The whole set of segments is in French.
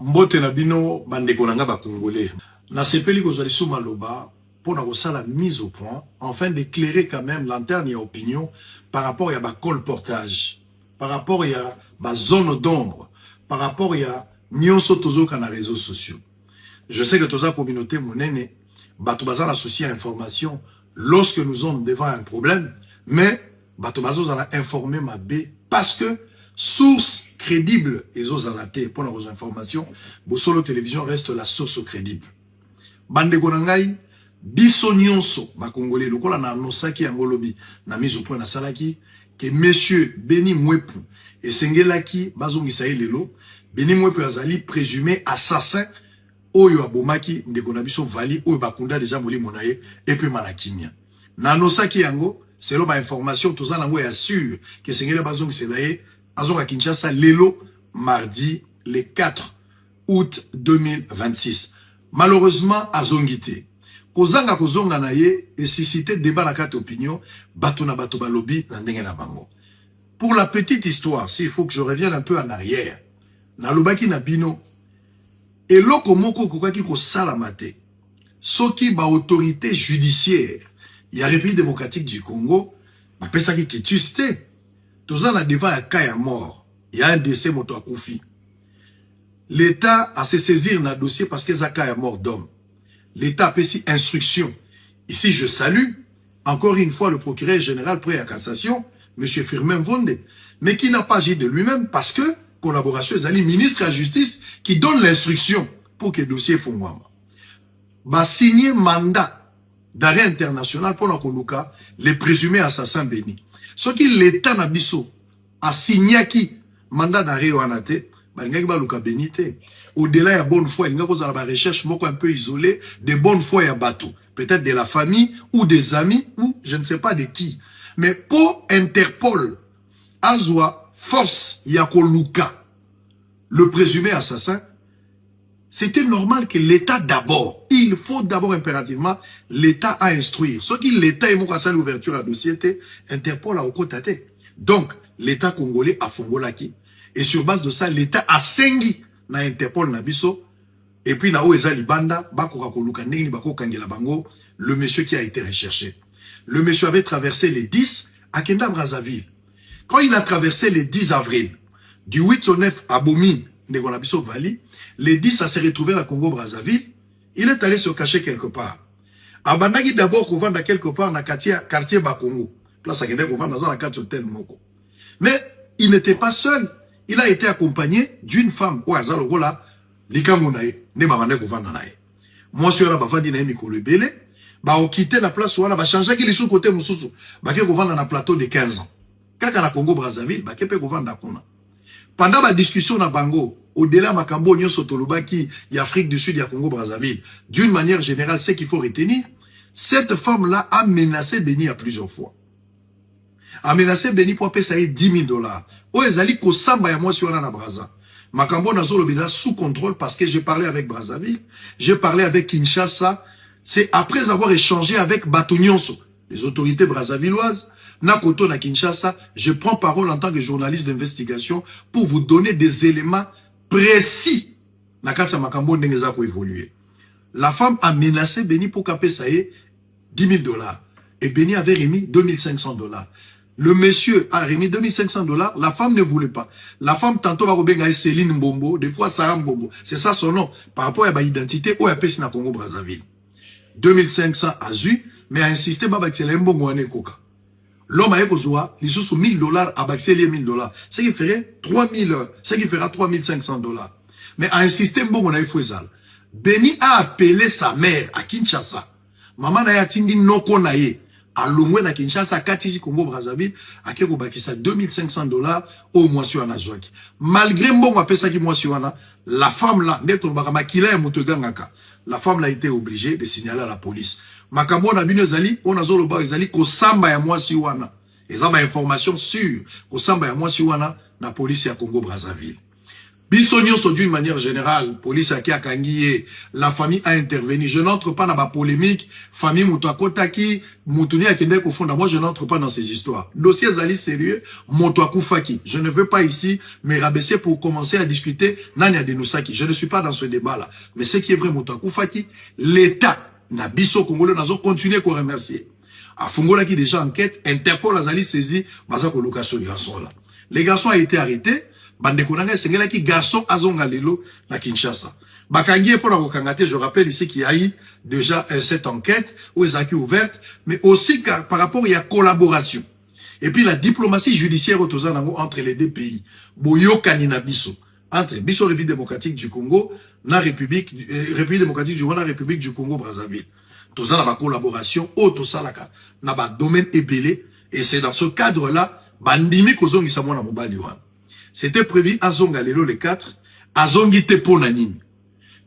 Mbote na bino bandeko nanga ba congolais. Na sepeli ko zali sou maloba pour na la mise au point afin d'éclairer quand même lanterne et opinion par rapport à ba colportage, par rapport à ba zone d'ombre, par rapport à nyonso tozo kana réseaux sociaux. Je sais que toza communauté monene bato bazana associé à information lorsque nous sommes devant un problème, mais bato bazana informer ma B parce que source crédible et zozalate pour nos informations, Bosolo Télévision reste la source crédible. Bande Gonangai, biso nyonso, ba Congolais, lokola na anosaki angolobi, na mise au point na salaki, que monsieur Beni Mwepu et Sengelaki, bazongisa lelo, Beni Mwepu azali présumé assassin, oyo abomaki, ndekonabiso vali, oyo bakunda déjà moli monaye, et puis malakimia. Na anosaki yango, selon ma information, tout ça nango est sûr, que Sengela bazongisa laye, Azonga Kinshasa, Lelo, mardi, le 4 août 2026. Malheureusement, Azongite. Kozanga kozonga na ye, et suscité débat na carte opinion, bato na bato balobi, na ndenge na bango. Pour la petite histoire, s'il faut que je revienne un peu en arrière, na lobaki na bino, et loko moko kokaki ko salamate, soki ba autorité judiciaire, ya République démocratique du Congo, ba pesaki kitusté, tout ça, devant un cas à mort. Il y a un décès moto à Koufi. L'État a se saisir dans le dossier parce qu'il y a un cas à mort d'homme. L'État a fait instruction. Ici, je salue encore une fois le procureur général prêt à cassation, M. Firmin Vonde, mais qui n'a pas agi de lui-même parce que collaboration est allée ministre de la Justice qui donne l'instruction pour que le dossier fonde. Va signer mandat d'arrêt international pour la les présumés assassins bénis. Ce qui l'État n'a biso a signé qui mandat d'arrêt au anate, au-delà de la bonne foi, il y a une recherche un peu isolée de bonne foi et à bateau. Peut-être de la famille ou des amis ou je ne sais pas de qui. Mais pour Interpol, Azwa, force Yakoluka, le présumé assassin, c'était normal que l'État d'abord, il faut d'abord impérativement l'État à instruire. Ce qui l'État est à l'ouverture à dossier, Interpol a au côté. Donc, l'État congolais a Fongolaki. Et sur base de ça, l'État a sengi na Interpol na biso. Et puis, na Oeza Libanda, le monsieur qui a été recherché. Le monsieur avait traversé les 10 à Kenda Brazzaville. Quand il a traversé les 10 avril, du 8 au 9 à Bomi, Negonabiso Vali, les 10 à se retrouver à Congo-Brazzaville, il est allé se cacher quelque part. Abandagi d'abord qu'on vende quelque part dans le quartier Bakongo. Place à Guinée qu'on vend dans la carte hôtel Moko. Mais il n'était pas seul. Il a été accompagné d'une femme. Ou azalo là, likamunae, ne babande qu'on vend nae. Moi sur la bafandi na Mikolo Belé, ba o quitté la place où on a changé qu'il est sur côté Moussoussou. Ba ke qu'on vend dans un plateau de 15 ans. Quand on a Congo-Brazzaville, ba ke pe qu'on vend d'akuna. Pendant la discussion na Bango, au-delà de Makambo, Nyon Sotolobaki, y Afrique du Sud, y a Congo-Brazzaville, d'une manière générale, ce qu'il faut retenir, cette femme-là a menacé Beni à plusieurs fois. A menacé Beni pour payer 10 000 $. Oh, ezali ko samba ya moi sur la Brazza. Makambo nazo lobida sous contrôle parce que j'ai parlé avec Brazzaville, j'ai parlé avec Kinshasa. C'est après avoir échangé avec Batonyonso, les autorités brazzavilloises, Nakoto na Kinshasa, je prends parole en tant que journaliste d'investigation pour vous donner des éléments précis. Nakatsa Makambo n'engeza pour évoluer. La femme a menacé Beni pour qu'après ça ait 10 000 $. Et Beni avait remis 2500 $. Le monsieur a remis 2500 $. La femme ne voulait pas. La femme tantôt va rebenga Céline Mbombo, des fois Sarah Mbombo. C'est ça son nom. Par rapport à la identité, ou à Pessina Congo Brazzaville. 2500 a eu, mais a insisté Baba Xelem Mbongo Ane Koka. L'homme a besoin, il sous 1000 $, à baxer les 1000 $. Ce qui ferait 3000, ce qui fera 3500 $. Mais a insisté Mbongo na Ifouezal. Beni a appelé sa mère à Kinshasa. Maman na yatindi noko na ye. À Longwe na Kinshasa, Katisi Congo Brazzaville, à Keko Bakisa 2500 $ au mois sur Anazouaki. Malgré Mbongo a ça qui mois sur Ana, la femme là, neto bakama kila ya mutogangaka. La femme là a été obligée de signaler à la police. Makambo na bino ezali, on a zolo ba ezali ko samba ya mois sur Ana. Et ça ma information sûre, ko samba ya mois sur Ana na police ya Congo Brazzaville. Bissonio, d'une manière générale, police a kangiye, la famille a intervenu. Je n'entre pas dans ma polémique. Famille Moutouakotaki, Moutouni Akendek au fond. Moi, je n'entre pas dans ces histoires. Dossier Zali sérieux, Moutouakoufaki. Je ne veux pas ici me rabaisser pour commencer à discuter Nania Denoussaki. Je ne suis pas dans ce débat-là. Mais ce qui est vrai, Moutouakoufaki, l'État n'a biso Congolais, n'a continué qu'on remercier. À Fungola qui déjà enquête, Interpol a Zali saisi, Bazako location des garçons là. Les garçons ont été arrêtés. Bandekonanga sengela ki garçon azonga lelo na Kinshasa. Bakangie pour la kokangate, je rappelle ici qu'il y a eu déjà cette enquête où ils ont été ouvertes, mais aussi par rapport il y a collaboration. Et puis la diplomatie judiciaire entre les deux pays. Boyo kanina biso. Entre biso République démocratique du Congo, na République démocratique du Rwanda, République du Congo Brazzaville. Tout ça la collaboration, tout ça là, na ba domaine ébélé, et c'est dans ce cadre-là, bandimi kozongi samona mobali wana. C'était prévu à Zongalelo le 4, à Zongite Ponanini.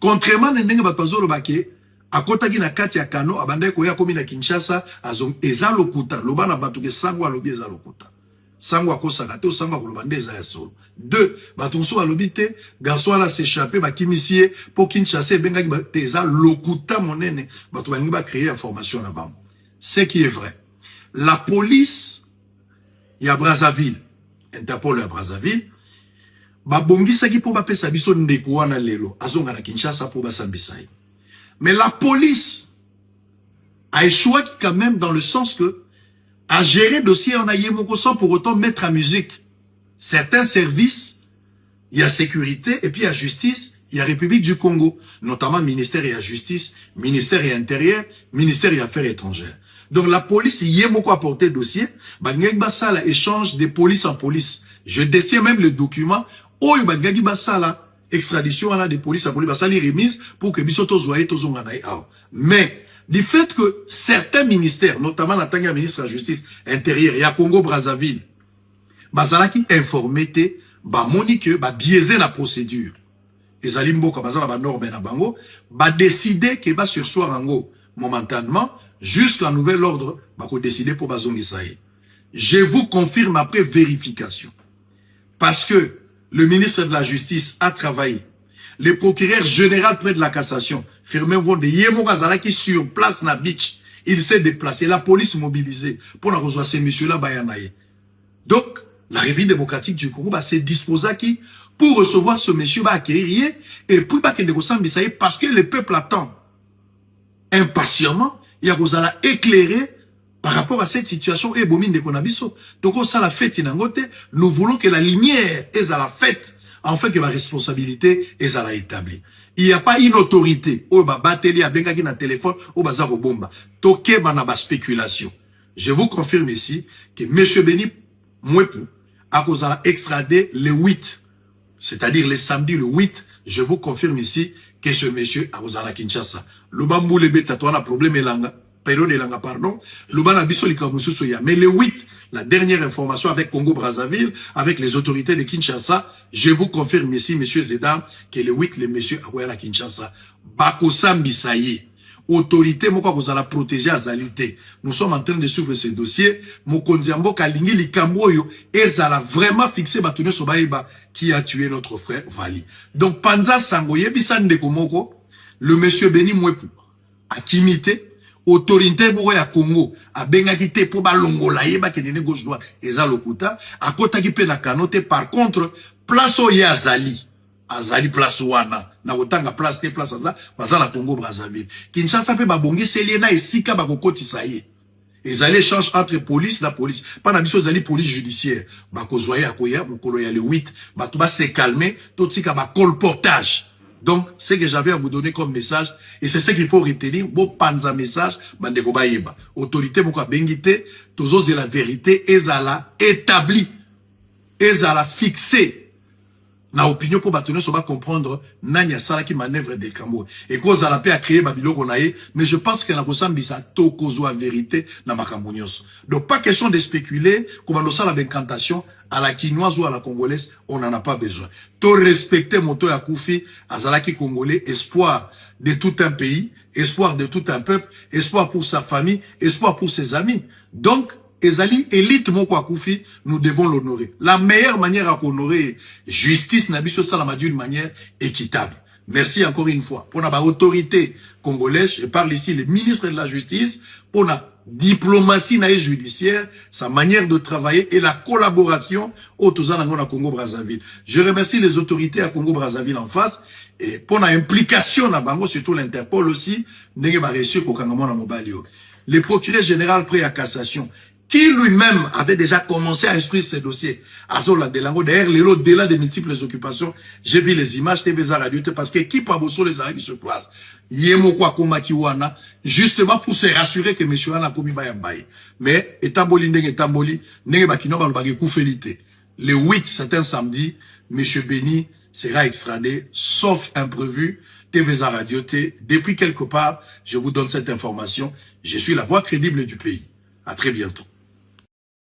Contrairement à Ndenge Bakazolo Bake, à Kotagi na Kati ya Kano, à Bandeko ya Komi na Kinshasa, à Zong Eza Lokuta, Lobana Batuke Sangwa Lobi Eza Lokuta. Sangwa Kosagato, Sangwa Kolobande Eza Yasolo. Deux, Batonso Alobite, garçon à la s'échapper, Bakimisie, pour Kinshasa, Bengagi Eza Lokuta Monene, Batubaningi ba créer information là-bas. Ce qui est vrai. La police, il y a Brazzaville, Interpol à Brazzaville, babongisaki pour bapesa biso ndeko wana lelo azonga na Kinshasa pour basambisai. Mais la police a échoué quand même dans le sens que à gérer dossier en ayemoko sans pour autant mettre à musique certains services, il y a sécurité et puis il y a justice, il y a République du Congo, notamment ministère et la justice, ministère et intérieur, ministère et affaires étrangères. Donc la police yemoko a porté dossier, bangeng basala échange de police en police. Je détiens même le document. Oh, il basala extradition à la de police à police basali remise pour que bisoto zoye to zonganaï. Mais du fait que certains ministères, notamment la tanga ministre de la justice intérieure et à Congo Brazzaville, basala qui informé ba monique ba biaiser la procédure. Les alimboka basala ba norme na bango ba décider que ba sursoir ango momentanément jusqu'à nouvel ordre ba ko décider pour bazongisaï. Je vous confirme après vérification. Parce que le ministre de la Justice a travaillé. Le procureur général près de la cassation, Firmin Vonde, Yemokazala qui sur place na beach, il s'est déplacé, la police mobilisée pour la recevoir ces messieurs-là, Bayanaye. Donc, la République démocratique du Congo s'est disposée qui pour recevoir ce monsieur acquérir et puis parce que le peuple attend impatiemment, il y a éclairer par rapport à cette situation, donc ça la fête nous voulons que la lumière est à la fête, afin que la responsabilité est à la établie. Il n'y a pas une autorité, ou bateli a bengaki na téléphone, ou bazaro bomba, toke banaba spéculation. Je vous confirme ici que M. Beni Mwepu a extradé le 8, c'est-à-dire le samedi le 8, je vous confirme ici que ce monsieur a osé Kinshasa. Le bambou le bêta, toi, on a problème elanga. Période elanga, pardon. Mais le 8, la dernière information avec Congo Brazzaville, avec les autorités de Kinshasa, je vous confirme ici, monsieur Zedam, que le 8, le monsieur a à Kinshasa. Bakosambi Saye. Autorité, moi, vous allez protéger Azalité. Nous sommes en train de suivre ce dossier. Mokondiambo Kalingi Likamboyo, et ça a vraiment fixé Batoune Sobaïba, qui a tué notre frère Vali. Donc, Panza Sangoye, Bissande Komoko, le monsieur Beni Mwepu, a kimité, autorité pour ya Congo, a bengakité pour balongola, yeba kenene gauche droite, et ça lokuta, a kota ki pe na kanote, par contre, place au Yazali. Azali place wana na otanga place te place za bazala Congo Brazzaville Kinshasa pe babongi seliena esika bakokotisa ye ezali échange entre police na police pana biso ezali police judiciaire bakozwaya akoya mokolo ya le 8 bato ba se calmer totika ba colportage. Donc ce que j'avais à vous donner comme message et c'est ce qu'il faut retenir bo panza message bandeko bayeba autorité moko bengite tozo de la vérité ezala établi ezala fixé na opinion pour bâtonner so va comprendre nanya sala qui manœuvre des Cambo et cause à la paix à créer babilo konaye mais je pense que la kosambi sa to kozo a vérité na makambonyos. Donc pas question de spéculer comme on la d'incantation à la quinoise ou à la congolaise, on n'en a pas besoin. To respecter moto ya Koufi azalaki congolais, espoir de tout un pays, espoir de tout un peuple, espoir pour sa famille, espoir pour ses amis. Donc ezali élite moko akufi, nous devons l'honorer. La meilleure manière à honorer justice n'a biso salama d'une manière équitable. Merci encore une fois. Pour la autorité congolaise, je parle ici le ministre de la Justice, pour la diplomatie judiciaire, sa manière de travailler et la collaboration au Congo-Brazzaville. Je remercie les autorités à Congo-Brazzaville en face et pour l'implication dans Bango, surtout l'Interpol aussi, le procureur général prêt à cassation, qui lui-même avait déjà commencé à instruire ces dossiers. D'ailleurs, au-delà des multiples occupations, j'ai vu les images TVza Radio parce que qui pas besoin les arrêts sur place. Justement pour se rassurer que M. Anna commis bayambaye. Mais, etamboli, nenge bakino balobage koufelité. Le 8, c'est un samedi, M. Béni sera extradé, sauf imprévu. TVza Radio T. Depuis quelque part, je vous donne cette information. Je suis la voix crédible du pays. À très bientôt.